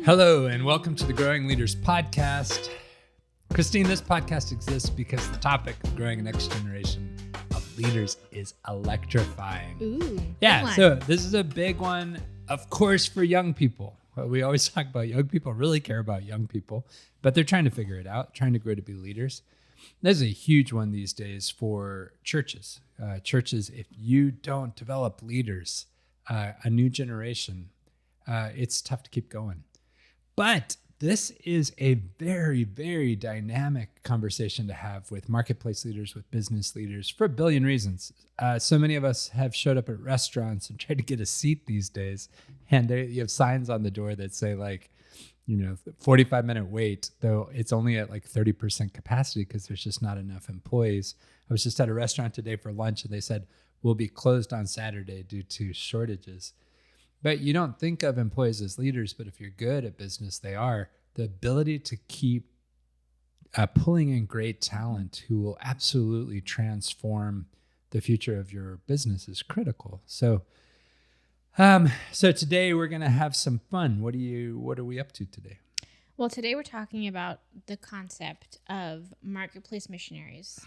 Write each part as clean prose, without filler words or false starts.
Hello, and welcome to the Growing Leaders Podcast. Christine, this podcast exists because the topic of growing a next generation of leaders is electrifying. Ooh, yeah, so this is a big one, of course, for young people. Well, we always talk about young people really care about young people, but they're trying to figure it out, trying to grow to be leaders. There's a huge one these days for churches. Churches, if you don't develop leaders, a new generation, it's tough to keep going. But this is a very, very dynamic conversation to have with marketplace leaders, with business leaders, for a billion reasons. So many of us have showed up at restaurants and tried to get a seat these days. And you have signs on the door that say 45-minute wait, though it's only at 30% capacity because there's just not enough employees. I was just at a restaurant today for lunch and they said, we'll be closed on Saturday due to shortages. But you don't think of employees as leaders, but if you're good at business, they are. The ability to keep pulling in great talent who will absolutely transform the future of your business is critical. So today we're going to have some fun. What are we up to today? Well, today we're talking about the concept of marketplace missionaries.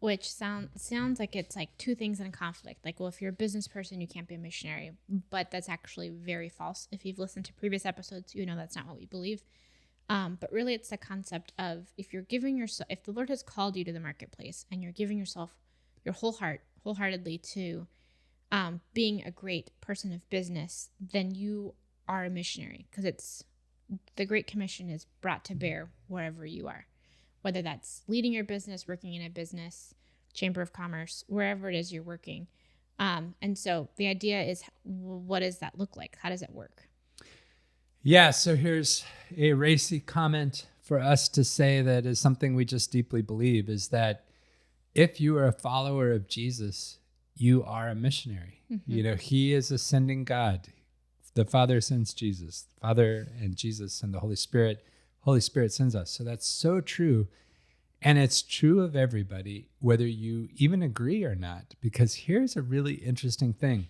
Which sounds like it's like two things in conflict. Like, well, if you're a business person, you can't be a missionary. But that's actually very false. If you've listened to previous episodes, you know that's not what we believe. But really, it's the concept of if the Lord has called you to the marketplace and you're giving yourself your wholeheartedly to being a great person of business, then you are a missionary, because the Great Commission is brought to bear wherever you are. Whether that's leading your business, working in a business, chamber of commerce, wherever it is you're working. And so the idea is, what does that look like? How does it work? Yeah, so here's a racy comment for us to say that is something we just deeply believe, is that if you are a follower of Jesus, you are a missionary. Mm-hmm. He is a sending God. The Father sends Jesus. The Father and Jesus and the Holy Spirit. Holy Spirit sends us. So that's so true. And it's true of everybody, whether you even agree or not, because here's a really interesting thing.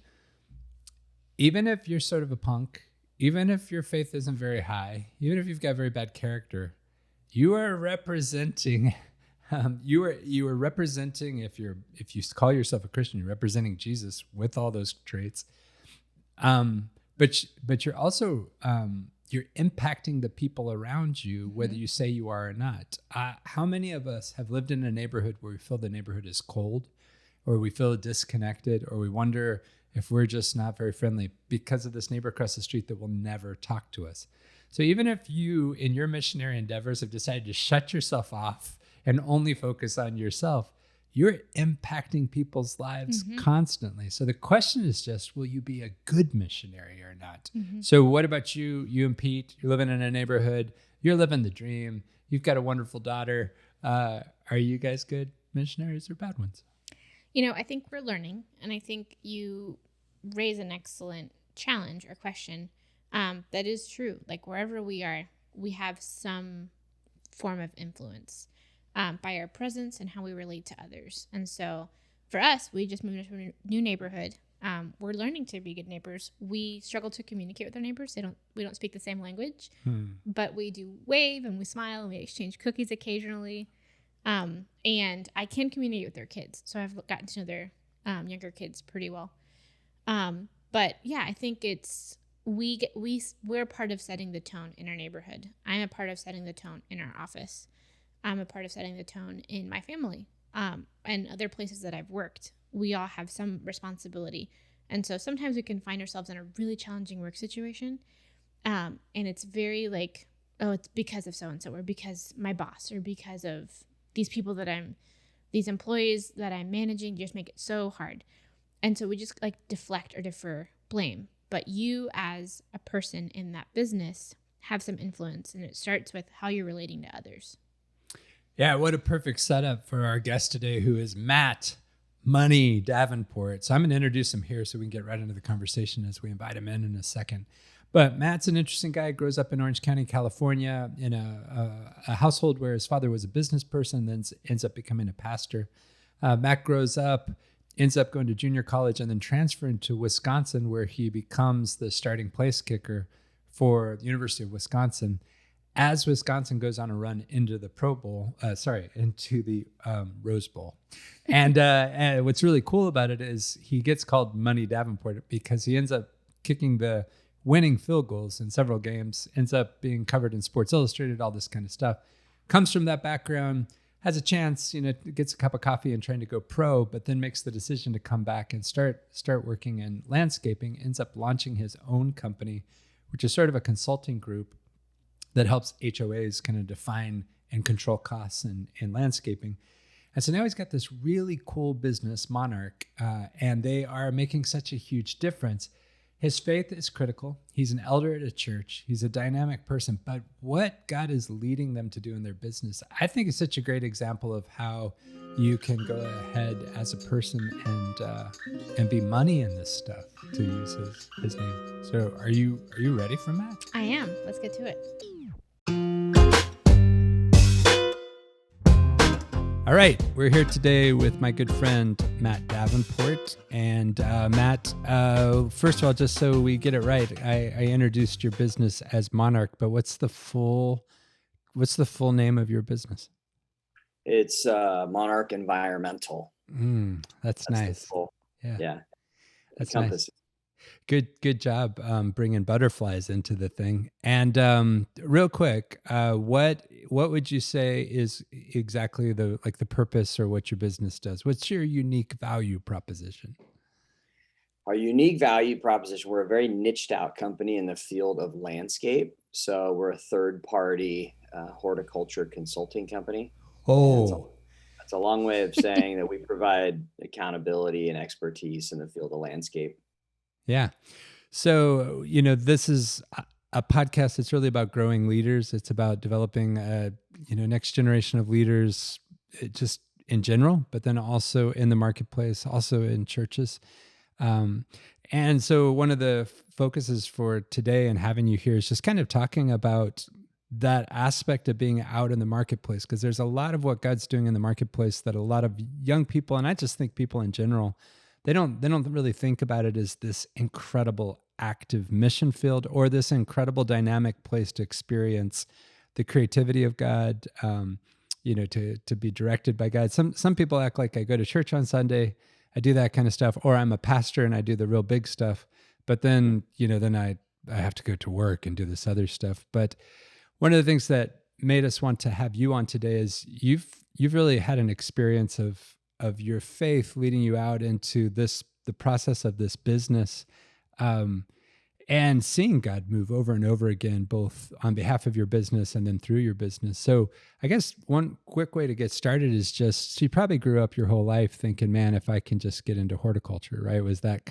Even if you're sort of a punk, even if your faith isn't very high, even if you've got very bad character, you are representing, you are representing, if you call yourself a Christian, you're representing Jesus with all those traits. But you're also, you're impacting the people around you, whether you say you are or not. How many of us have lived in a neighborhood where we feel the neighborhood is cold, or we feel disconnected, or we wonder if we're just not very friendly because of this neighbor across the street that will never talk to us? So even if you, in your missionary endeavors, have decided to shut yourself off and only focus on yourself, you're impacting people's lives constantly. So the question is just, will you be a good missionary or not? So what about you and Pete? You're living in a neighborhood. You're living the dream. You've got a wonderful daughter. Are you guys good missionaries or bad ones? I think we're learning. And I think you raise an excellent challenge or question. That is true. Like, wherever we are, we have some form of influence. By our presence and how we relate to others. And so for us, we just moved into a new neighborhood. We're learning to be good neighbors. We struggle to communicate with our neighbors. We don't speak the same language, but we do wave and we smile and we exchange cookies occasionally. And I can communicate with their kids. So I've gotten to know their younger kids pretty well. But yeah, I think we're part of setting the tone in our neighborhood. I'm a part of setting the tone in our office. I'm a part of setting the tone in my family and other places that I've worked. We all have some responsibility. And so sometimes we can find ourselves in a really challenging work situation. And it's very like, oh, it's because of so-and-so, or because my boss, or because of these people these employees that I'm managing just make it so hard. And so we just deflect or defer blame. But you as a person in that business have some influence, and it starts with how you're relating to others. Yeah, what a perfect setup for our guest today, who is Matt Money Davenport. So I'm going to introduce him here so we can get right into the conversation as we invite him in a second. But Matt's an interesting guy. Grows up in Orange County, California, in a household where his father was a business person, then ends up becoming a pastor. Matt grows up ends up going to junior college and then transferring to Wisconsin, where he becomes the starting place kicker for the University of Wisconsin as Wisconsin goes on a run into the into the Rose Bowl. And what's really cool about it is he gets called Money Davenport because he ends up kicking the winning field goals in several games, ends up being covered in Sports Illustrated, all this kind of stuff. Comes from that background, has a chance, gets a cup of coffee and trying to go pro, but then makes the decision to come back and start working in landscaping, ends up launching his own company, which is sort of a consulting group that helps HOAs kind of define and control costs in landscaping. And so now he's got this really cool business, Monarch, and they are making such a huge difference. His faith is critical. He's an elder at a church. He's a dynamic person, but what God is leading them to do in their business, I think is such a great example of how you can go ahead as a person and be money in this stuff, to use his name. So are you ready for Matt? I am. Let's get to it. All right, we're here today with my good friend, Matt Davenport. And Matt, first of all, just so we get it right, I introduced your business as Monarch, but what's the full name of your business? It's Monarch Environmental. That's nice. Yeah. That's nice. Good job bringing butterflies into the thing. And real quick, what would you say is exactly the purpose or what your business does? What's your unique value proposition? Our unique value proposition, we're a very niched out company in the field of landscape. So we're a third party horticulture consulting company. Oh, that's a long way of saying that we provide accountability and expertise in the field of landscape. Yeah. So, this is a podcast that's really about growing leaders. It's about developing next generation of leaders just in general, but then also in the marketplace, also in churches. And so one of the focuses for today and having you here is just kind of talking about that aspect of being out in the marketplace, because there's a lot of what God's doing in the marketplace that a lot of young people, and I just think people in general, they don't really think about it as this incredible active mission field or this incredible dynamic place to experience the creativity of God, to be directed by God. Some people act like I go to church on Sunday, I do that kind of stuff, or I'm a pastor and I do the real big stuff. But then, then I have to go to work and do this other stuff. But one of the things that made us want to have you on today is you've really had an experience of your faith leading you out into the process of this business, and seeing God move over and over again, both on behalf of your business and then through your business. So I guess one quick way to get started is so you probably grew up your whole life thinking, man, if I can just get into horticulture, right? Was that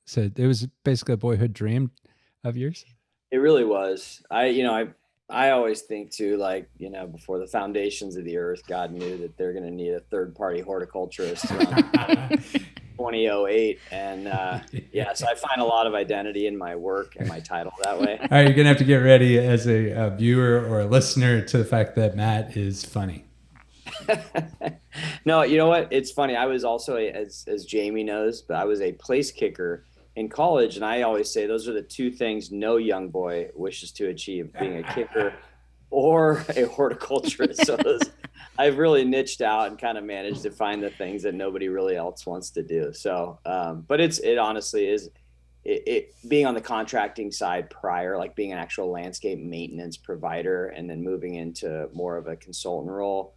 so it was basically a boyhood dream of yours? It really was. I always think too, before the foundations of the earth, God knew that they're going to need a third-party horticulturist around 2008. And so I find a lot of identity in my work and my title that way. All right, you're going to have to get ready as a viewer or a listener to the fact that Matt is funny. No, you know what? It's funny. I was also, as Jamie knows, but I was a place kicker in college, and I always say those are the two things no young boy wishes to achieve: being a kicker or a horticulturist. So I've really niched out and kind of managed to find the things that nobody really else wants to do. So, but it honestly is it being on the contracting side prior, like being an actual landscape maintenance provider, and then moving into more of a consultant role.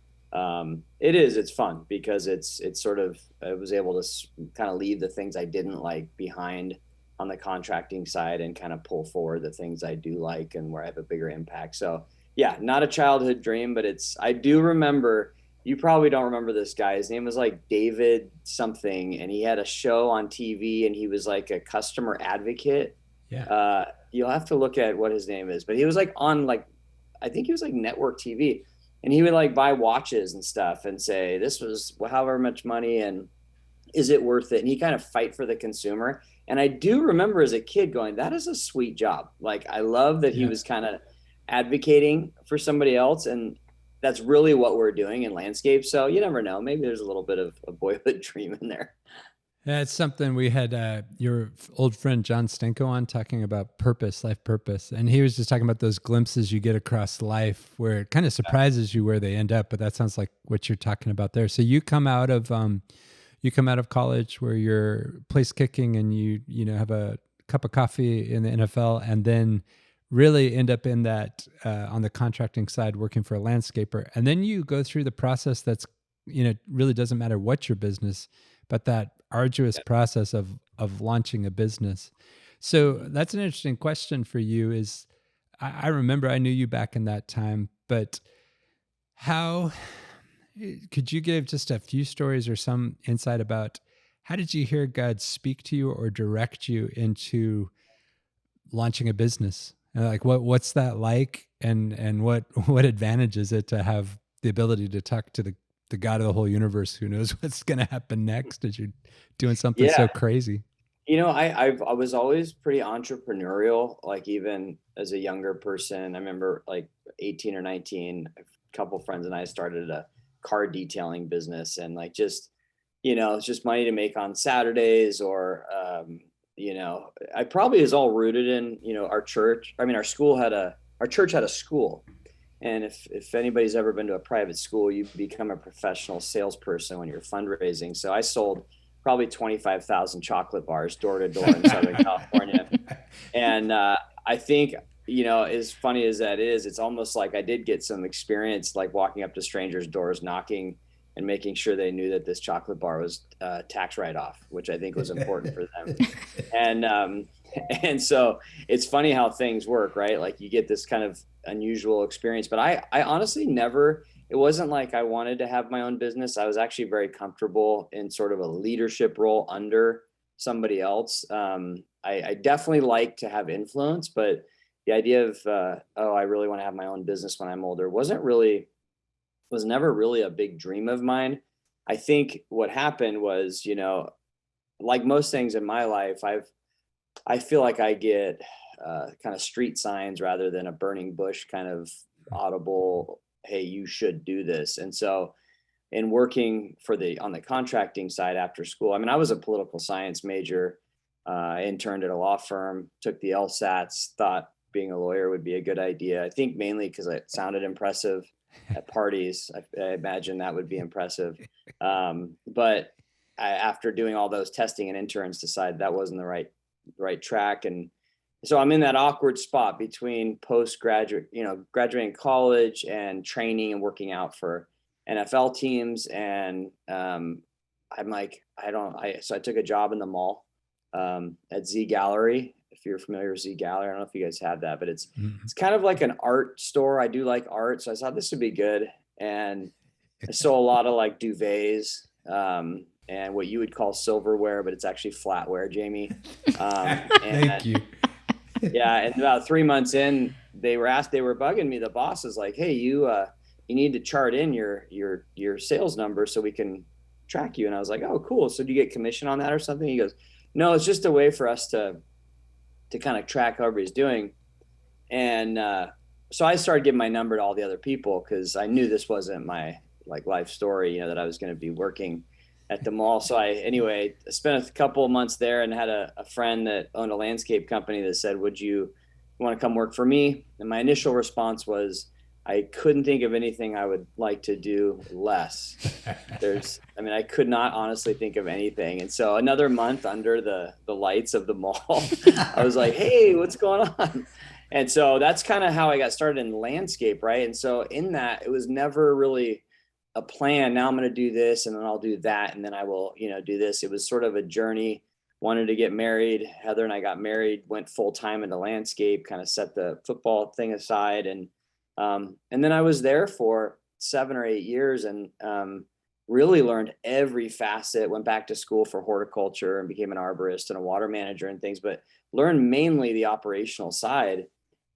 It's fun because it's sort of, I was able to kind of leave the things I didn't like behind on the contracting side and kind of pull forward the things I do like and where I have a bigger impact. So yeah, not a childhood dream, but I do remember, you probably don't remember this guy. His name was like David something, and he had a show on TV and he was like a customer advocate. Yeah. You'll have to look at what his name is, but he was like on I think he was like network TV. And he would like buy watches and stuff and say, this was however much money and is it worth it? And he kind of fight for the consumer. And I do remember as a kid going, that is a sweet job. Like, I love that he was kind of advocating for somebody else. And that's really what we're doing in landscape. So you never know, maybe there's a little bit of a boyhood dream in there. That's something we had your old friend John Stenko on talking about purpose, life purpose. And he was just talking about those glimpses you get across life where it kind of surprises you where they end up. But that sounds like what you're talking about there. So you come out of college where you're place kicking and you know have a cup of coffee in the NFL and then really end up in that on the contracting side working for a landscaper. And then you go through the process that's, you know, really doesn't matter what your business, but that arduous process of launching a business. So that's an interesting question for you is I remember I knew you back in that time, but how could you give just a few stories or some insight about how did you hear God speak to you or direct you into launching a business? And like what's that like and what advantage is it to have the ability to talk to the God of the whole universe who knows what's going to happen next as you're doing something so crazy? You know, I was always pretty entrepreneurial, like even as a younger person. I remember like 18 or 19, a couple friends and I started a car detailing business and like just, you know, it's just money to make on Saturdays or, you know, I probably is all rooted in, you know, our church. I mean, our church had a school. And if anybody's ever been to a private school, you become a professional salesperson when you're fundraising. So I sold probably 25,000 chocolate bars door to door in Southern California. And I think, you know, as funny as that is, it's almost like I did get some experience, like walking up to strangers' doors, knocking and making sure they knew that this chocolate bar was tax write-off, which I think was important for them. And so it's funny how things work, right? Like you get this kind of unusual experience, but I honestly never, it wasn't like I wanted to have my own business. I was actually very comfortable in sort of a leadership role under somebody else. I definitely like to have influence, but the idea of, I really want to have my own business when I'm older was never really a big dream of mine. I think what happened was, you know, like most things in my life, I feel like I get kind of street signs rather than a burning bush kind of audible, hey, you should do this. And so in working on the contracting side after school, I mean, I was a political science major, interned at a law firm, took the LSATs, thought being a lawyer would be a good idea. I think mainly because it sounded impressive at parties. I imagine that would be impressive. But after doing all those testing and interns, decided that wasn't the right track. And so I'm in that awkward spot between postgraduate, you know, graduating college and training and working out for NFL teams. And I'm like, so I took a job in the mall at Z Gallery. If you're familiar with Z Gallery, I don't know if you guys have that, but it's kind of like an art store. I do like art. So I thought this would be good. And I saw a lot of like duvets and what you would call silverware, but it's actually flatware, Jamie. Thank you. Yeah. And about 3 months in, they were bugging me. The boss is like, hey, you need to chart in your sales number so we can track you. And I was like, oh, cool. So do you get commission on that or something? He goes, no, it's just a way for us to kind of track how everybody's doing. And so I started giving my number to all the other people because I knew this wasn't my like life story, you know, that I was going to be working at the mall. So I spent a couple of months there and had a friend that owned a landscape company that said, would you want to come work for me? And my initial response was, I couldn't think of anything I would like to do less. I could not honestly think of anything. And so another month under the lights of the mall, I was like, hey, what's going on? And so that's kind of how I got started in landscape, right? And so in that, it was never really a plan. Now I'm going to do this and then I'll do that. And then I will, you know, do this. It was sort of a journey. Wanted to get married. Heather and I got married, went full time into landscape, kind of set the football thing aside. And then I was there for 7 or 8 years and really learned every facet, went back to school for horticulture and became an arborist and a water manager and things, but learned mainly the operational side.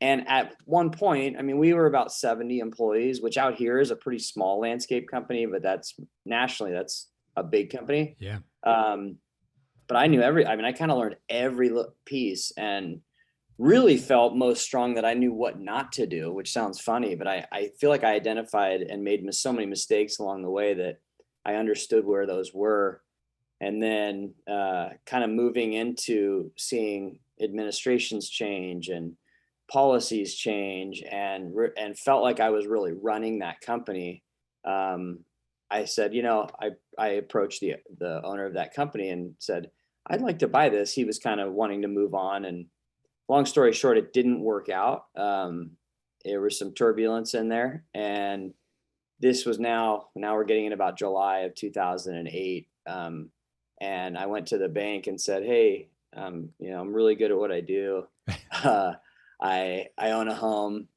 And at one point, I mean, we were about 70 employees, which out here is a pretty small landscape company, but that's nationally, that's a big company. Yeah. But I knew I kind of learned every piece and really felt most strong that I knew what not to do, which sounds funny, but I feel like I identified and made so many mistakes along the way that I understood where those were. and then kind of moving into seeing administrations change and policies change, and felt like I was really running that company. I said, I approached the owner of that company and said, I'd like to buy this. He was kind of wanting to move on, and long story short, it didn't work out. There was some turbulence in there, and this was now we're getting in about July of 2008. And I went to the bank and said, hey, I'm really good at what I do. I own a home.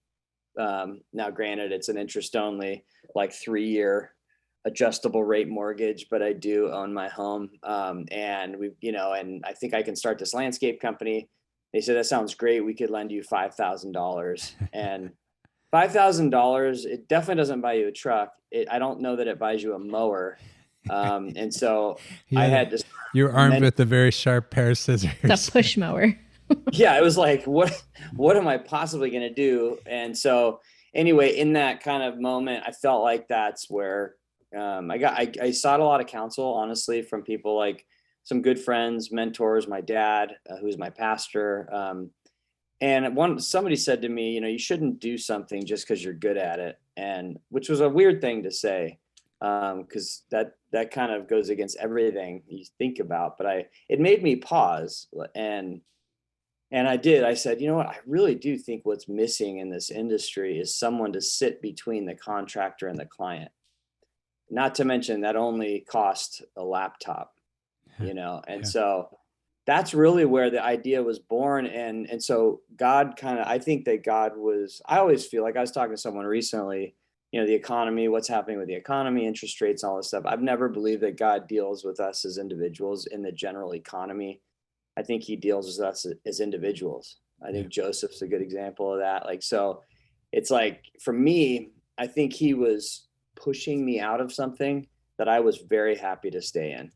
Now granted, it's an interest only, like 3-year adjustable rate mortgage, but I do own my home. And and I think I can start this landscape company. They said, that sounds great. We could lend you $5,000. And $5,000, it definitely doesn't buy you a truck. I don't know that it buys you a mower. And so I had to. You're armed with a very sharp pair of scissors. The push mower. Yeah, it was like, what am I possibly going to do? And so anyway, in that kind of moment, I felt like that's where I sought a lot of counsel, honestly, from people like some good friends, mentors, my dad, who's my pastor. And somebody said to me, you shouldn't do something just because you're good at it. And which was a weird thing to say, because that kind of goes against everything you think about. But it made me pause, and I did. I said, you know what? I really do think what's missing in this industry is someone to sit between the contractor and the client. Not to mention that only cost a laptop, and so that's really where the idea was born. And so God I think that I always feel like, I was talking to someone recently, the economy, what's happening with the economy, interest rates, all this stuff. I've never believed that God deals with us as individuals in the general economy. I think he deals with us as individuals. I think Joseph's a good example of that. Like, so it's like, for me, I think he was pushing me out of something that I was very happy to stay in.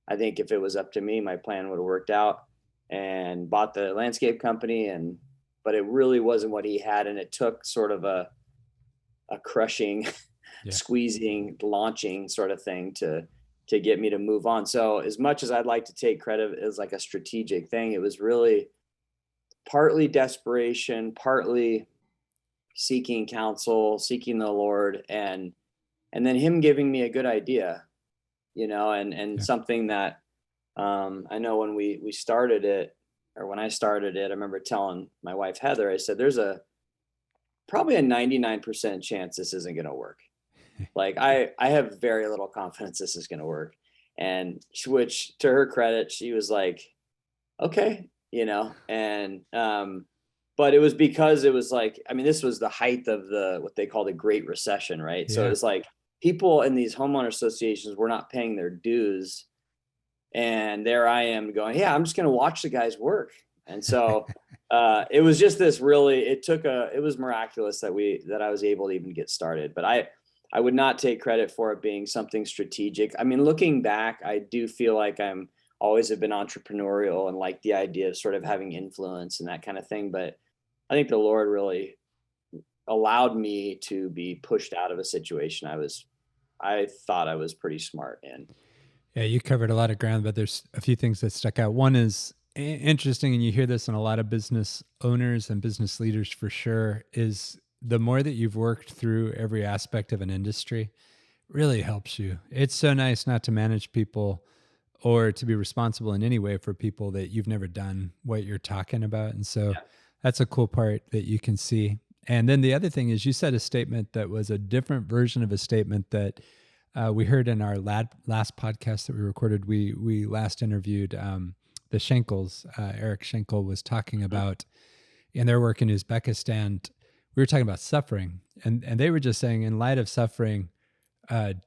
I think if it was up to me, my plan would have worked out and bought the landscape company, but it really wasn't what he had. And it took sort of a crushing, squeezing, launching sort of thing to get me to move on. So as much as I'd like to take credit as like a strategic thing, it was really partly desperation, partly seeking counsel, seeking the Lord, and then him giving me a good idea, and something that I know when we started it, or when I started it, I remember telling my wife, Heather, I said, there's probably a 99% chance this isn't going to work. Like I have very little confidence this is going to work. And which, to her credit, she was like, okay, and, but it was because it was like, this was the height of what they call the Great Recession, right? Yeah. So it was like people in these homeowner associations were not paying their dues. And there I am going, yeah, I'm just going to watch the guys work. And so it was just this it was miraculous that I was able to even get started. But I would not take credit for it being something strategic. Looking back, I do feel like I'm always have been entrepreneurial and like the idea of sort of having influence and that kind of thing. But I think the Lord really allowed me to be pushed out of a situation I thought I was pretty smart in. Yeah, you covered a lot of ground, but there's a few things that stuck out. One is interesting, and you hear this in a lot of business owners and business leaders for sure, is the more that you've worked through every aspect of an industry really helps you. It's so nice not to manage people or to be responsible in any way for people that you've never done what you're talking about. And so that's a cool part that you can see. And then the other thing is you said a statement that was a different version of a statement that we heard in our last podcast that we recorded. We last interviewed the Schenkels. Eric Schenkel was talking about in their work in Uzbekistan. We were talking about suffering, and they were just saying, in light of suffering,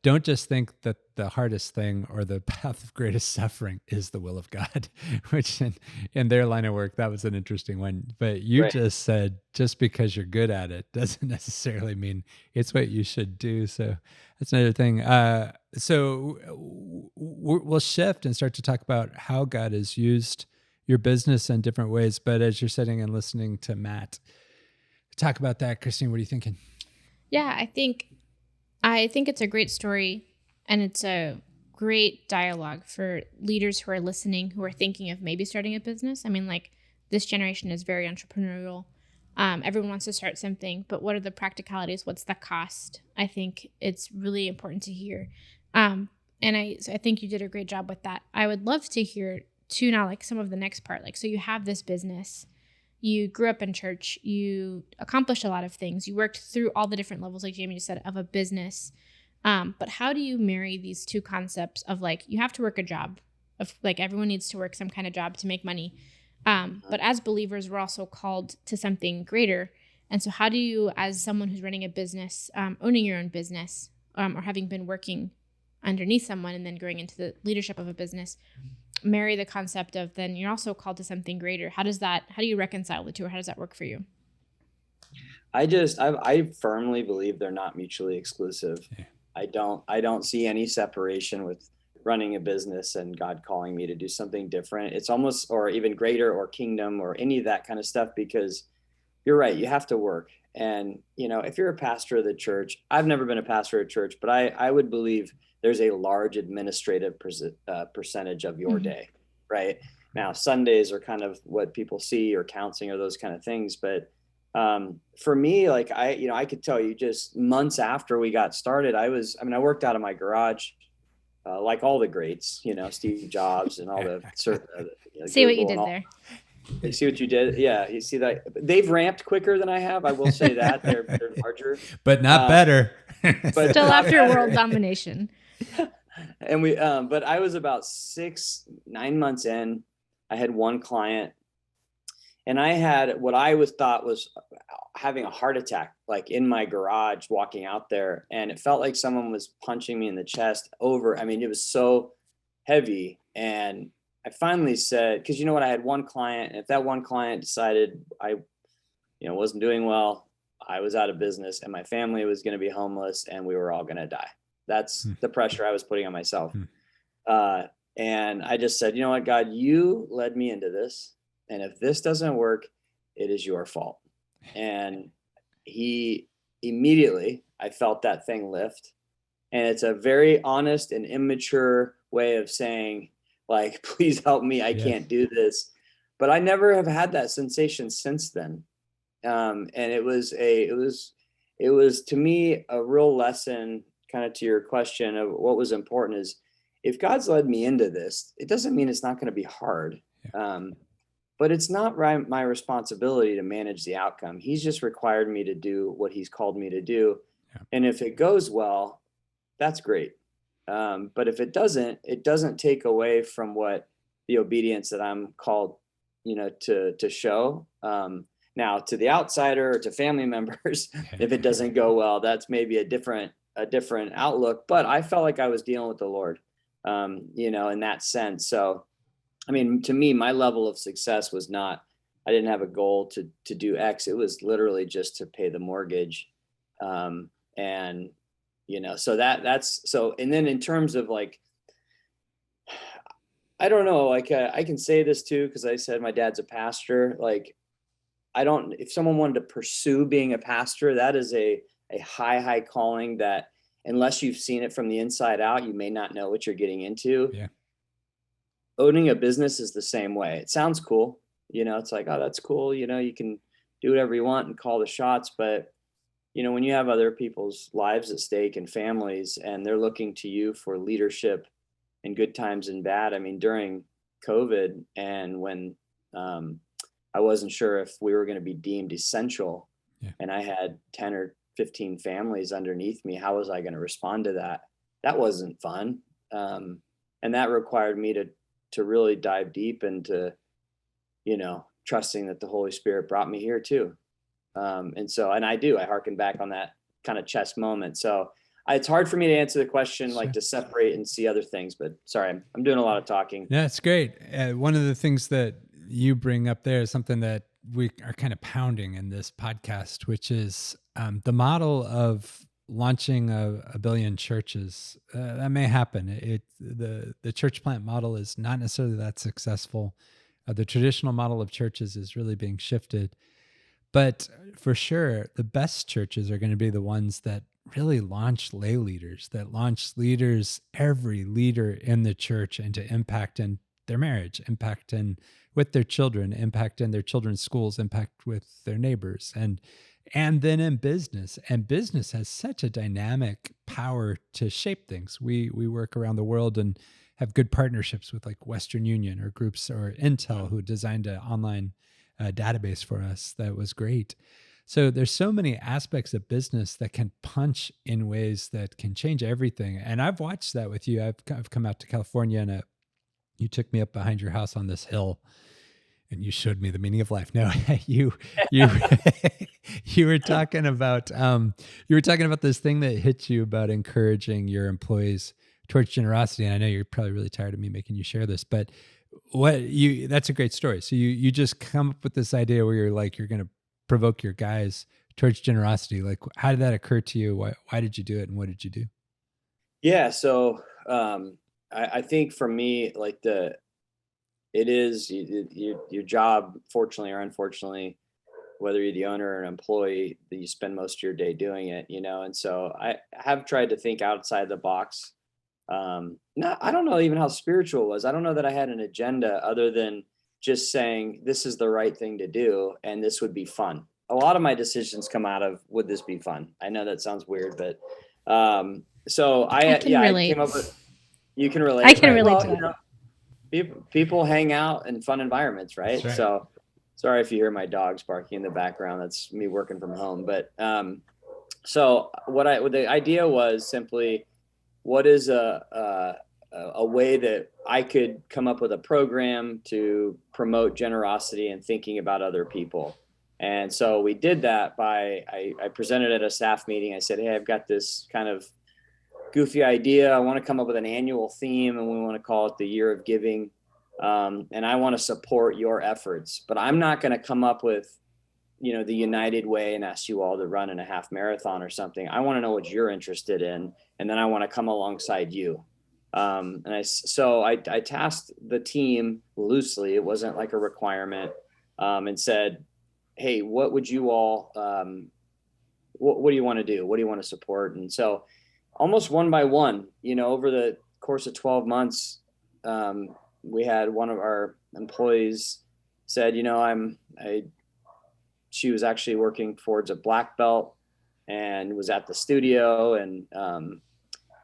don't just think that the hardest thing or the path of greatest suffering is the will of God, which in their line of work, that was an interesting one. But you just said, just because you're good at it doesn't necessarily mean it's what you should do. So that's another thing. So we'll shift and start to talk about how God has used your business in different ways. But as you're sitting and listening to Matt talk about that, Christine, what are you thinking? Yeah, I think it's a great story, and it's a great dialogue for leaders who are listening, who are thinking of maybe starting a business. I mean, like, this generation is very entrepreneurial. Everyone wants to start something, but what are the practicalities? What's the cost? I think it's really important to hear. So I think you did a great job with that. I would love to hear too now, like, some of the next part. Like, so you have this business, you grew up in church, you accomplished a lot of things, you worked through all the different levels, like Jamie just said, of a business. But how do you marry these two concepts of, like, you have to work a job, of like everyone needs to work some kind of job to make money. But as believers, we're also called to something greater. And so how do you, as someone who's running a business, owning your own business, or having been working underneath someone and then growing into the leadership of a business, marry the concept of then you're also called to something greater? How do you reconcile the two, or how does that work for you? I firmly believe they're not mutually exclusive. Yeah. I don't see any separation with running a business and God calling me to do something different. It's almost, or even greater, or kingdom, or any of that kind of stuff, because you're right, you have to work. And, if you're a pastor of the church, I've never been a pastor of church, but I would believe there's a large administrative percentage of your day, right? Now, Sundays are kind of what people see, or counseling, or those kind of things. But for me, like, I could tell you, just months after we got started, I worked out of my garage, like all the greats, Steve Jobs and all the See what you did there. You see what you did? Yeah, you see that they've ramped quicker than I have. I will say that they're larger, but not better. But still after world domination. And but I was about 6-9 months in. I had one client, and I had what I thought was having a heart attack, like in my garage, walking out there, and it felt like someone was punching me in the chest it was so heavy. And I finally said, because I had one client, and if that one client decided I, wasn't doing well, I was out of business, and my family was going to be homeless, and we were all going to die. That's the pressure I was putting on myself. And I just said, you know what, God, you led me into this. And if this doesn't work, it is your fault. And I felt that thing lift. And it's a very honest and immature way of saying, like, please help me. I can't do this. But I never have had that sensation since then. And it was to me a real lesson, kind of to your question of what was important, is if God's led me into this, it doesn't mean it's not going to be hard. But it's not my responsibility to manage the outcome. He's just required me to do what he's called me to do. Yeah. And if it goes well, that's great. But if it doesn't take away from what the obedience that I'm called, to show. Now, to the outsider or to family members, if it doesn't go well, that's maybe a different outlook. But I felt like I was dealing with the Lord, in that sense. So, to me, my level of success was not, I didn't have a goal to do X. It was literally just to pay the mortgage. So and then in terms of, like, I don't know, like, I can say this too, because I said my dad's a pastor. Like, if someone wanted to pursue being a pastor, that is a high calling that, unless you've seen it from the inside out, you may not know what you're getting into. Yeah. Owning a business is the same way. It sounds cool. It's like, oh, that's cool. You can do whatever you want and call the shots. But, when you have other people's lives at stake and families, and they're looking to you for leadership in good times and bad. During COVID, and when I wasn't sure if we were going to be deemed essential, and I had 10 or 15 families underneath me, how was I going to respond to that? That wasn't fun. And that required me to really dive deep into, trusting that the Holy Spirit brought me here too. I harken back on that kind of chess moment. So it's hard for me to answer the question, like, to separate and see other things, but sorry, I'm doing a lot of talking. Yeah, it's great. One of the things that you bring up there is something that we are kind of pounding in this podcast, which is the model of launching a billion churches. That may happen. The church plant model is not necessarily that successful. The traditional model of churches is really being shifted. But for sure, the best churches are going to be the ones that really launched lay leaders, that launched leaders, every leader in the church, into impact in their marriage, impact in with their children, impact in their children's schools, impact with their neighbors, and then in business. And business has such a dynamic power to shape things. We work around the world and have good partnerships with like Western Union or groups, or Intel, who designed an online database for us that was great. So there's so many aspects of business that can punch in ways that can change everything. And I've watched that with you. I've come out to California, and you took me up behind your house on this hill, and you showed me the meaning of life. No, you you were talking about this thing that hit you about encouraging your employees towards generosity. And I know you're probably really tired of me making you share this, but that's a great story. So you just come up with this idea where you're like, you're going to provoke your guys towards generosity. Like, how did that occur to you? Why did you do it, and what did you do? Yeah. So I think for me, like it is your job, fortunately or unfortunately, whether you're the owner or an employee, that you spend most of your day doing it, And so I have tried to think outside the box. I don't know even how spiritual it was. I don't know that I had an agenda other than just saying this is the right thing to do and this would be fun. A lot of my decisions come out of, would this be fun? I know that sounds weird, but so I came up with, you can relate. I can right? relate Well, to that. People hang out in fun environments, right? Right. So sorry if you hear my dogs barking in the background. That's me working from home. But so the idea was simply, what is a way that I could come up with a program to promote generosity and thinking about other people. And so we did that I presented at a staff meeting. I said, hey, I've got this kind of goofy idea. I want to come up with an annual theme, and we want to call it the Year of Giving. And I want to support your efforts, but I'm not going to come up with, the United Way and ask you all to run in a half marathon or something. I want to know what you're interested in, and then I want to come alongside you. And I tasked the team loosely. It wasn't like a requirement, and said, hey, what would you all, what do you want to do? What do you want to support? And so almost one by one, over the course of 12 months, we had one of our employees said, she was actually working towards a black belt and was at the studio, and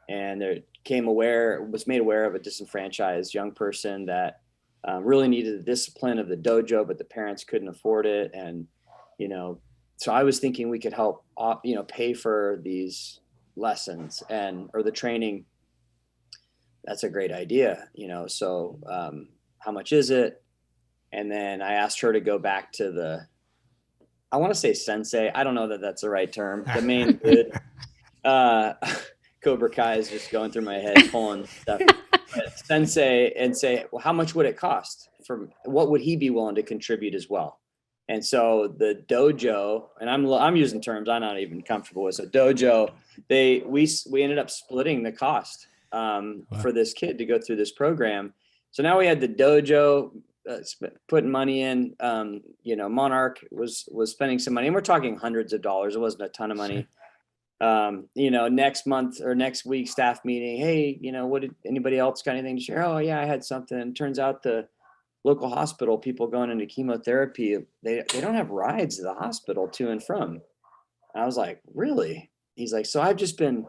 there was made aware of a disenfranchised young person that really needed the discipline of the dojo, but the parents couldn't afford it. And, so I was thinking we could help, pay for these lessons or the training. That's a great idea, so how much is it? And then I asked her to go back to I want to say sensei. I don't know that that's the right term. The main good, Cobra Kai is just going through my head, pulling stuff. But sensei, and say, well, how much would it cost? What would he be willing to contribute as well? And so the dojo, and I'm using terms I'm not even comfortable with. So dojo, we ended up splitting the cost for this kid to go through this program. So now we had the dojo putting money in. Monarch was spending some money, and we're talking hundreds of dollars. It wasn't a ton of money. Next month or next week staff meeting, hey, what did anybody else got anything to share? Oh yeah, I had something. And turns out the local hospital, people going into chemotherapy, they don't have rides to the hospital to and from. And I was like, really? He's like, so I've just been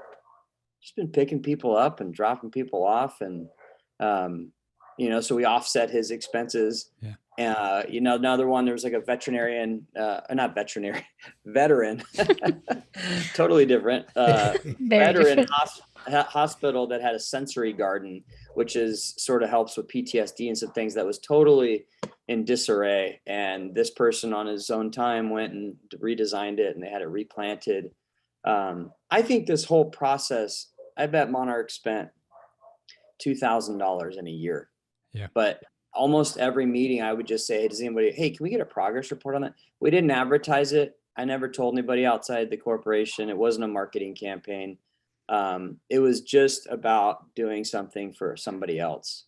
picking people up and dropping people off, and so we offset his expenses. Yeah. Another one, there was like a veteran, totally different, veteran hospital that had a sensory garden, which sort of helps with PTSD and some things, that was totally in disarray. And this person on his own time went and redesigned it, and they had it replanted. I think this whole process, I bet Monarch spent $2,000 in a year. Yeah. But almost every meeting I would just say, hey, can we get a progress report on that? We didn't advertise it. I never told anybody outside the corporation. It wasn't a marketing campaign. It was just about doing something for somebody else.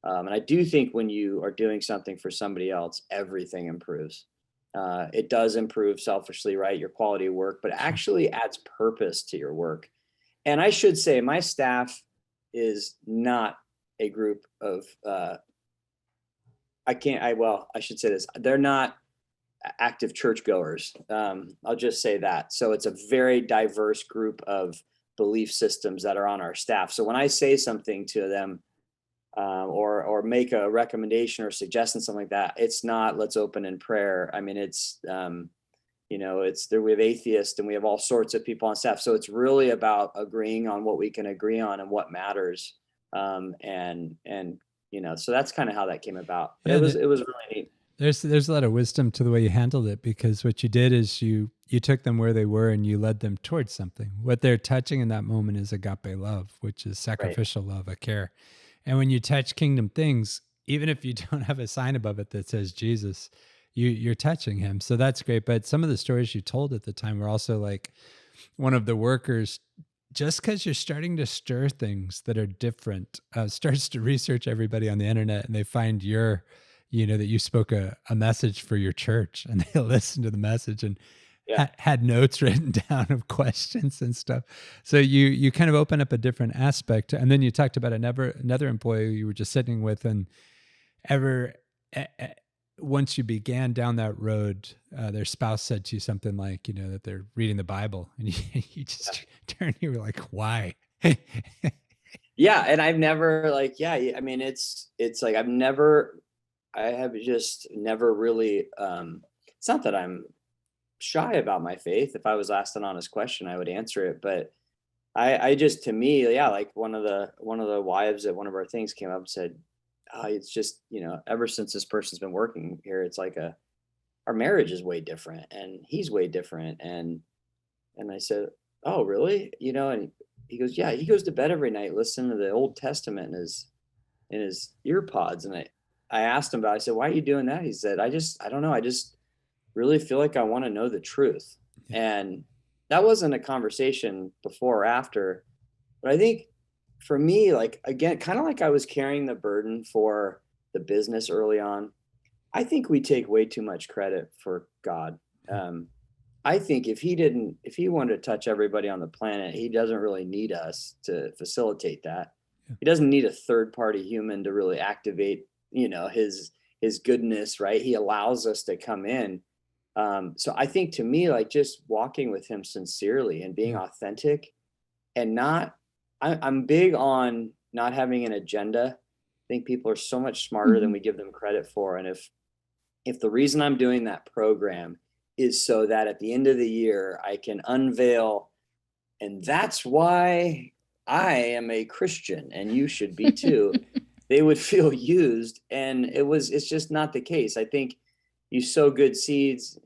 And I do think when you are doing something for somebody else, everything improves. It does improve selfishly, right, your quality of work, but it actually adds purpose to your work. And I should say my staff is not a group of, I should say this, they're not active churchgoers. I'll just say that. So it's a very diverse group of belief systems that are on our staff. So when I say something to them, or make a recommendation or suggestion, something like that, it's not let's open in prayer. I mean, it's it's there. We have atheists and we have all sorts of people on staff. So it's really about agreeing on what we can agree on and what matters. And so that's kind of how that came about. Yeah, it was really neat. There's a lot of wisdom to the way you handled it, because what you did is you took them where they were and you led them towards something. What they're touching in that moment is agape love, which is sacrificial love, a care. And when you touch kingdom things, even if you don't have a sign above it that says Jesus, you're touching him. So that's great. But some of the stories you told at the time were also like one of the workers, just because you're starting to stir things that are different, starts to research everybody on the internet, and they find that you spoke a message for your church, and they listen to the message and had notes written down of questions and stuff. So you kind of open up a different aspect. And then you talked about another employee you were just sitting with, and once you began down that road, their spouse said to you something like, that they're reading the Bible, and you just turned, you were like, why? Yeah. And I've never I mean, it's like, I have just never really, it's not that I'm shy about my faith. If I was asked an honest question, I would answer it. But I just, to me, like one of the wives at one of our things came up and said, it's just, ever since this person's been working here, it's like our marriage is way different and he's way different. And I said, oh, really? And he goes, yeah, he goes to bed every night listening to the Old Testament in his ear pods. And I asked him about it. I said, why are you doing that? He said, I don't know. I just really feel like I want to know the truth. And that wasn't a conversation before or after, but I think for me, like, again, kind of like I was carrying the burden for the business early on. I think we take way too much credit for God. I think if he wanted to touch everybody on the planet, he doesn't really need us to facilitate that. Yeah. He doesn't need a third party human to really activate, his goodness, right? He allows us to come in. So I think, to me, like, just walking with him sincerely and being authentic, and I'm big on not having an agenda. I think people are so much smarter than we give them credit for. And if the reason I'm doing that program is so that at the end of the year, I can unveil, and that's why I am a Christian and you should be too, they would feel used. And it's just not the case. I think you sow good seeds,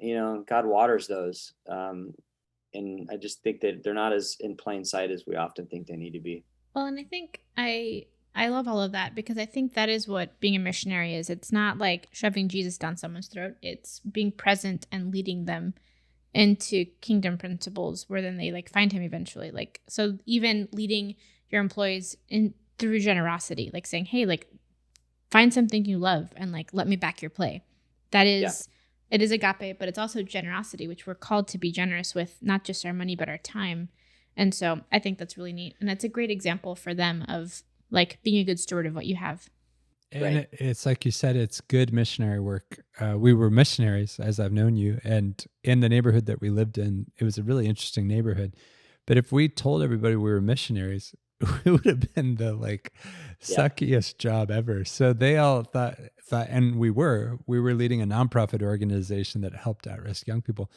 God waters those. And I just think that they're not as in plain sight as we often think they need to be. Well, and I think I love all of that, because I think that is what being a missionary is. It's not like shoving Jesus down someone's throat. It's being present and leading them into kingdom principles where then they find him eventually. So even leading your employees in through generosity, saying, hey, find something you love and let me back your play. That is, it is agape, but it's also generosity, which we're called to be generous with, not just our money, but our time. And so I think that's really neat. And that's a great example for them of being a good steward of what you have. And it's like you said, it's good missionary work. We were missionaries, as I've known you, and in the neighborhood that we lived in, it was a really interesting neighborhood. But if we told everybody we were missionaries, it would have been the suckiest job ever. So they all thought, and we were leading a nonprofit organization that helped at-risk young people.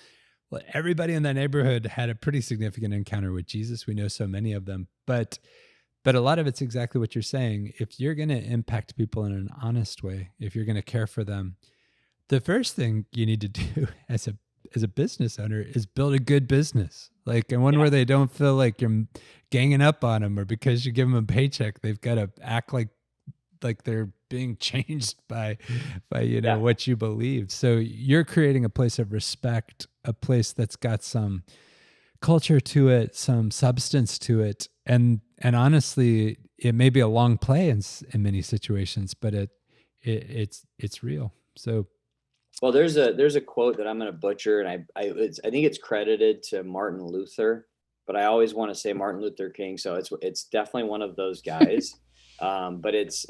Well, everybody in that neighborhood had a pretty significant encounter with Jesus. We know so many of them, but a lot of it's exactly what you're saying. If you're going to impact people in an honest way, if you're going to care for them, the first thing you need to do as a business owner is build a good business, and one where they don't feel like you're ganging up on them, or because you give them a paycheck, they've got to act like they're being changed by what you believe. So you're creating a place of respect, a place that's got some culture to it, some substance to it. And honestly, it may be a long play in many situations, but it's real. So Well, there's a quote that I'm going to butcher, and I think it's credited to Martin Luther, but I always want to say Martin Luther King, so it's definitely one of those guys. But it's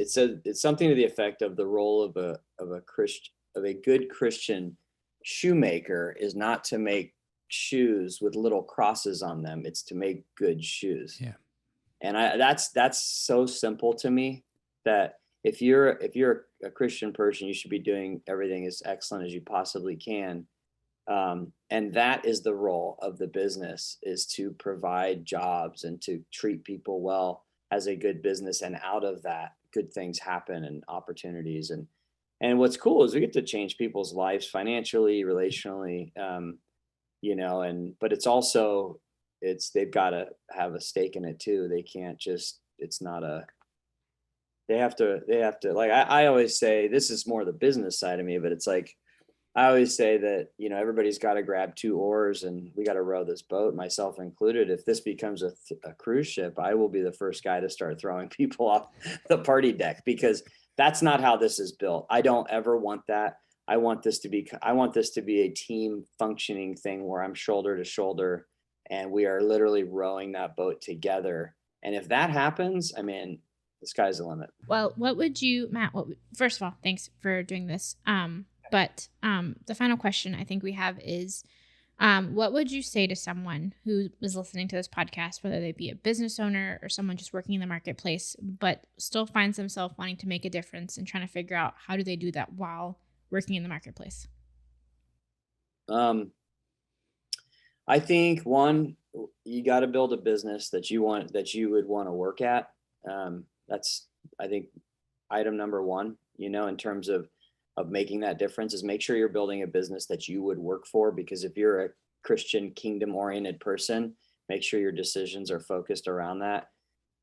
something to the effect of the role of a good Christian shoemaker is not to make shoes with little crosses on them; it's to make good shoes. Yeah. And that's so simple to me that if you're a Christian person, you should be doing everything as excellent as you possibly can. And that is the role of the business, is to provide jobs and to treat people well as a good business. And out of that, good things happen and opportunities. And what's cool is we get to change people's lives financially, relationally, but it's also, they've got to have a stake in it too. They can't just, they have to, like, I always say, this is more the business side of me, but it's like, I always say that, everybody's got to grab 2 oars and we got to row this boat, myself included. If this becomes a cruise ship, I will be the first guy to start throwing people off the party deck, because that's not how this is built. I don't ever want that. I want this to be a team functioning thing where I'm shoulder to shoulder and we are literally rowing that boat together. And if that happens, I mean, the sky's the limit. Well, what would you, Matt, first of all, thanks for doing this. But the final question I think we have is, what would you say to someone who is listening to this podcast, whether they be a business owner or someone just working in the marketplace, but still finds themselves wanting to make a difference and trying to figure out how do they do that while working in the marketplace? I think, one, you got to build a business that you would want to work at. That's, I think, item number one, in terms of making that difference, is make sure you're building a business that you would work for. Because if you're a Christian kingdom oriented person, make sure your decisions are focused around that.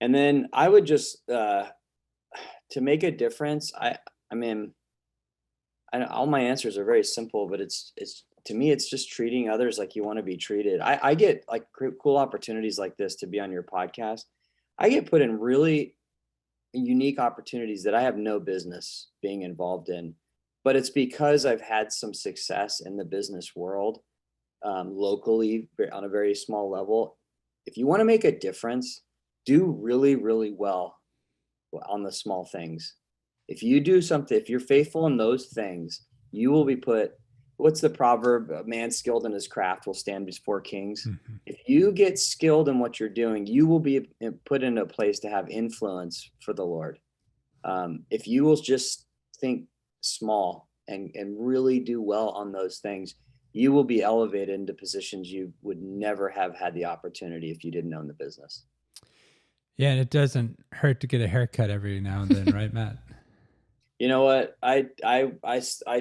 And then I would just, to make a difference, all my answers are very simple, but it's to me, it's just treating others like you want to be treated. I get like cool opportunities like this to be on your podcast. I get put in really unique opportunities that I have no business being involved in, but it's because I've had some success in the business world, locally on a very small level. If you want to make a difference, do really, really well on the small things. If you do something, if you're faithful in those things, you will be put, what's the proverb? A man skilled in his craft will stand before kings. Mm-hmm. If you get skilled in what you're doing, you will be put in a place to have influence for the Lord. If you will just think small and really do well on those things, you will be elevated into positions you would never have had the opportunity if you didn't own the business. Yeah, and it doesn't hurt to get a haircut every now and then, right, Matt? You know what? I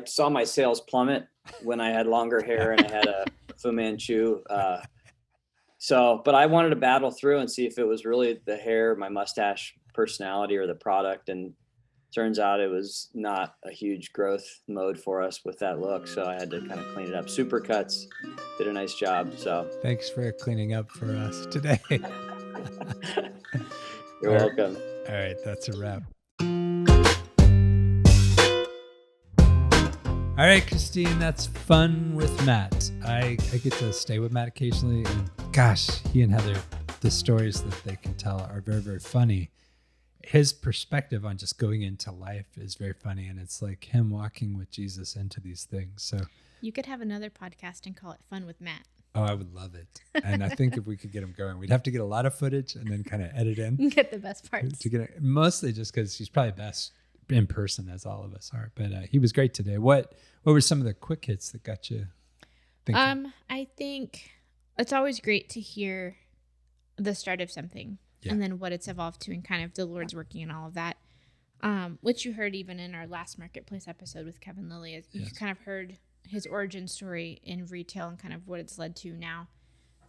saw my sales plummet when I had longer hair and I had a Fu Manchu. But I wanted to battle through and see if it was really the hair, my mustache, personality, or the product. And turns out it was not a huge growth mode for us with that look. So I had to kind of clean it up. Supercuts did a nice job. So thanks for cleaning up for us today. You're welcome. All right, that's a wrap. All right, Christine, that's Fun with Matt. I get to stay with Matt occasionally, and gosh, he and Heather, the stories that they can tell are very, very funny. His perspective on just going into life is very funny, and it's like him walking with Jesus into these things. So you could have another podcast and call it Fun with Matt. Oh, I would love it. And I think if we could get him going, we'd have to get a lot of footage and then kind of edit in. Get the best parts. To get it, mostly just because he's probably best in person, as all of us are. But he was great today. What were some of the quick hits that got you thinking? I think it's always great to hear the start of something and then what it's evolved to and kind of the Lord's working in all of that, which you heard even in our last Marketplace episode with Kevin Lilly. You kind of heard his origin story in retail and kind of what it's led to now,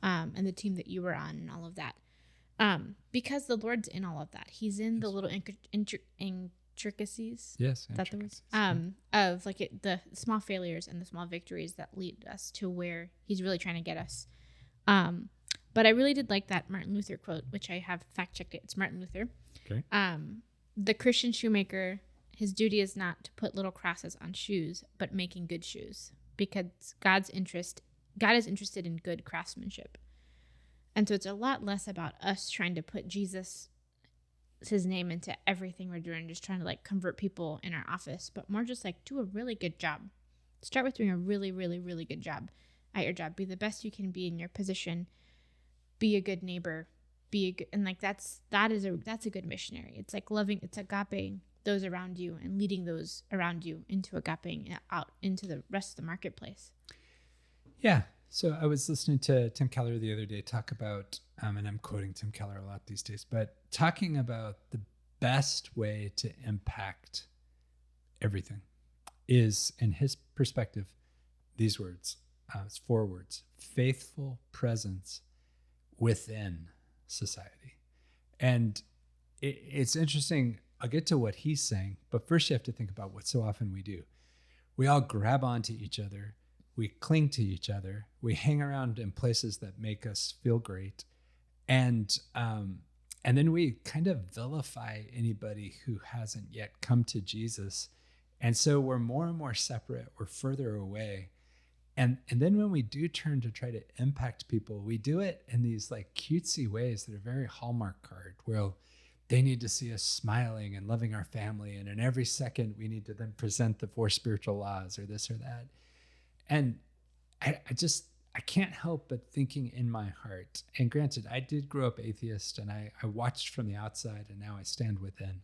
and the team that you were on and all of that. Because the Lord's in all of that. He's in the little intricacies. Yes. That the word? Of like the small failures and the small victories that lead us to where he's really trying to get us. But I really did like that Martin Luther quote, which I have fact checked it. It's Martin Luther. Okay. The Christian shoemaker his duty is not to put little crosses on shoes, but making good shoes, because God is interested in good craftsmanship. And so it's a lot less about us trying to put his name into everything we're doing, just trying to like convert people in our office, but more just like do a really good job. Start with doing a really, really, really good job at your job. Be the best you can be in your position. Be a good neighbor. And like that's a good missionary. It's like it's agape those around you and leading those around you into agape and out into the rest of the marketplace. Yeah. So I was listening to Tim Keller the other day talk about, and I'm quoting Tim Keller a lot these days, but talking about the best way to impact everything is, in his perspective, these words. It's 4 words: faithful presence within society. And it's interesting. I'll get to what he's saying, but first you have to think about what so often we do. We all grab onto each other. We cling to each other. We hang around in places that make us feel great. And then we kind of vilify anybody who hasn't yet come to Jesus. And so we're more and more separate. We're further away. And then when we do turn to try to impact people, we do it in these like cutesy ways that are very Hallmark card, where they need to see us smiling and loving our family. And in every second, we need to then present the 4 spiritual laws or this or that. And I can't help but thinking in my heart, and granted, I did grow up atheist and I watched from the outside and now I stand within,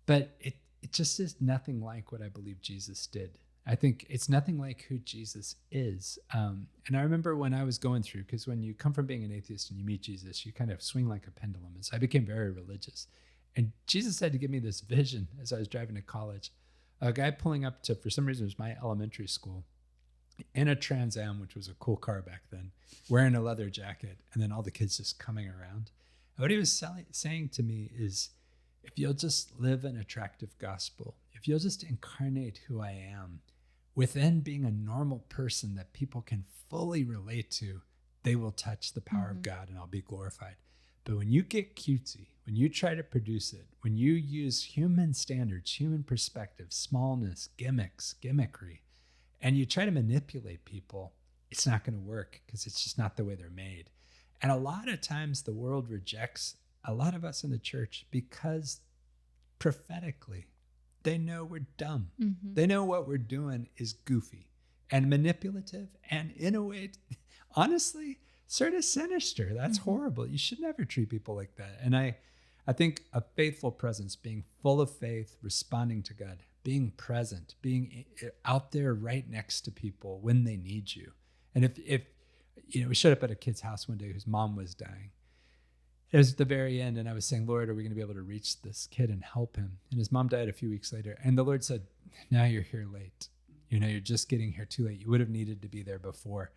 but it just is nothing like what I believe Jesus did. I think it's nothing like who Jesus is. And I remember when I was going through, because when you come from being an atheist and you meet Jesus, you kind of swing like a pendulum. And so I became very religious. And Jesus had to give me this vision as I was driving to college. A guy pulling up to, for some reason, it was my elementary school, in a Trans Am, which was a cool car back then, wearing a leather jacket, and then all the kids just coming around. And what he was saying to me is, if you'll just live an attractive gospel, if you'll just incarnate who I am, within being a normal person that people can fully relate to, they will touch the power of God and I'll be glorified. But when you get cutesy, when you try to produce it, when you use human standards, human perspective, smallness, gimmickry, and you try to manipulate people, it's not going to work because it's just not the way they're made. And a lot of times the world rejects a lot of us in the church because prophetically, they know we're dumb. Mm-hmm. They know what we're doing is goofy and manipulative and in a way, honestly, sort of sinister. That's horrible. You should never treat people like that. And I think a faithful presence, being full of faith, responding to God, being present, being out there right next to people when they need you. And if we showed up at a kid's house one day whose mom was dying. It was at the very end, and I was saying, Lord, are we going to be able to reach this kid and help him? And his mom died a few weeks later. And the Lord said, now you're here late. You're just getting here too late. You would have needed to be there before.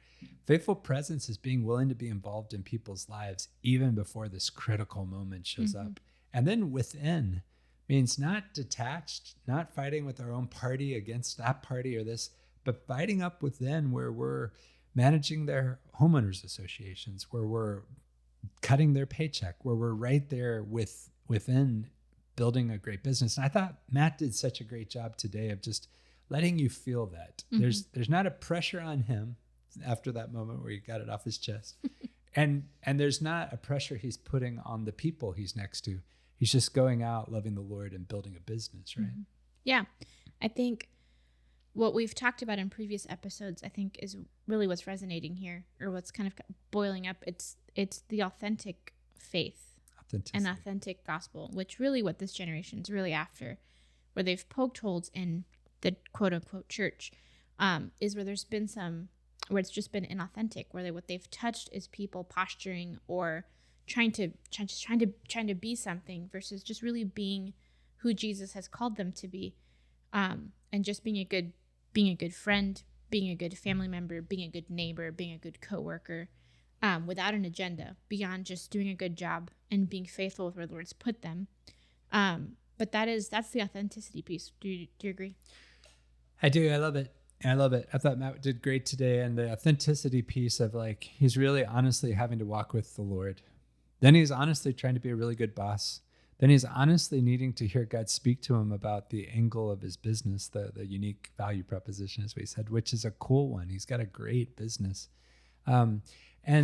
Faithful presence is being willing to be involved in people's lives even before this critical moment shows up. And then within means not detached, not fighting with our own party against that party or this, but fighting up within where we're managing their homeowners associations, where we're cutting their paycheck, where we're right there within building a great business. And I thought Matt did such a great job today of just letting you feel that. There's not a pressure on him after that moment where he got it off his chest. and there's not a pressure he's putting on the people he's next to. He's just going out, loving the Lord and building a business, right? Yeah. I think what we've talked about in previous episodes, I think, is really what's resonating here, or what's kind of boiling up. It's the authentic faith and authentic gospel, which really what this generation is really after, where they've poked holes in the quote unquote church, is where there's been where it's just been inauthentic, where what they've touched is people posturing or trying to be something versus just really being who Jesus has called them to be, and just being a good friend, being a good family member, being a good neighbor, being a good coworker, without an agenda, beyond just doing a good job and being faithful with where the Lord's put them. But that's the authenticity piece. Do you agree? I do. I love it. I thought Matt did great today. And the authenticity piece of he's really honestly having to walk with the Lord. Then he's honestly trying to be a really good boss. then he's honestly needing to hear God speak to him about the angle of his business, the unique value proposition, as we said, which is a cool one. He's got a great business. And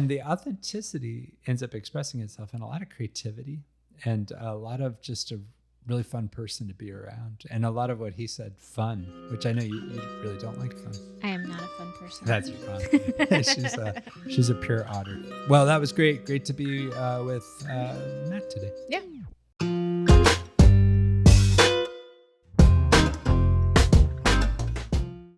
the authenticity ends up expressing itself in a lot of creativity and a lot of just a really fun person to be around. And a lot of what he said, fun, which I know you really don't like fun. I am not a fun person. That's your comment. She's a pure otter. Well, that was great. Great to be with Matt today. Yeah.